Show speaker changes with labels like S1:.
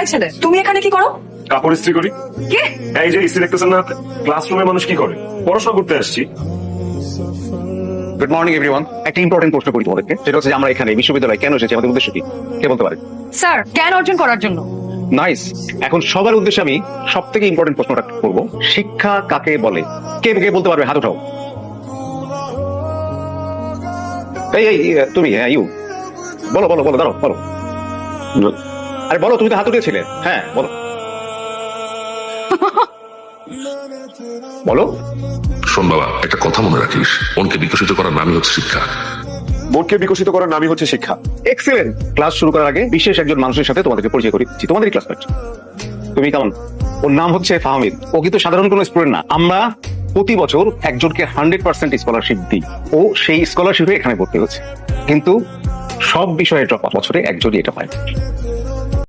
S1: এই ছেলে, তুমি এখানে কি করো?
S2: কাপড় ইস্ত্রি করি।
S1: কে?
S2: এই যে ইস্ত্রি দেখতেছেন না, ক্লাসরুমে মানুষ কি করে? পড়াশোনা করতে আসছি।
S3: Good morning everyone. একটা ইম্পর্টেন্ট প্রশ্ন করি তোমাদেরকে, সেটা হচ্ছে যে আমরা এখানে বিশ্ববিদ্যালয়ে কেন এসেছি, আমাদের উদ্দেশ্য কি? কে বলতে পারে?
S1: স্যার, জ্ঞান অর্জন করার জন্য।
S3: নাইস। এখন সবার উদ্দেশ্যে আমি সব থেকে ইম্পর্টেন্ট প্রশ্নটা করবো, শিক্ষা কাকে বলে? কে কে বলতে পারবে? হাত উঠাও। এই এই তুমি, হ্যাঁ ইউ, বলো বলো বলো, দাঁড়াও বলো। আরে বলো, তুমি তো হাত উঠিয়েছিলে। হ্যাঁ বলো বলো।
S4: শোন বাবা, একটা কথা মনে রাখিস, মনকে বিকশিত করার নামই হচ্ছে শিক্ষা।
S2: মনকে বিকশিত করার নামই হচ্ছে শিক্ষা।
S3: এক্সেলেন্ট। ক্লাস শুরু করার আগে বিশেষ একজন মানুষের সাথে তোমাদেরকে পরিচয় করি দিচ্ছি, তোমাদেরই ক্লাসমেট। তুমি কেমন? ওর নাম হচ্ছে ফাহমিদ। ও কিন্তু সাধারণ কোনো স্টুডেন্ট না। আমরা প্রতি বছর একজনকে 100% স্কলারশিপ দিই। ও সেই স্কলারশিপে এখানে ভর্তি হচ্ছে, কিন্তু সব বিষয়ে বছরে একজনই এটা পায়।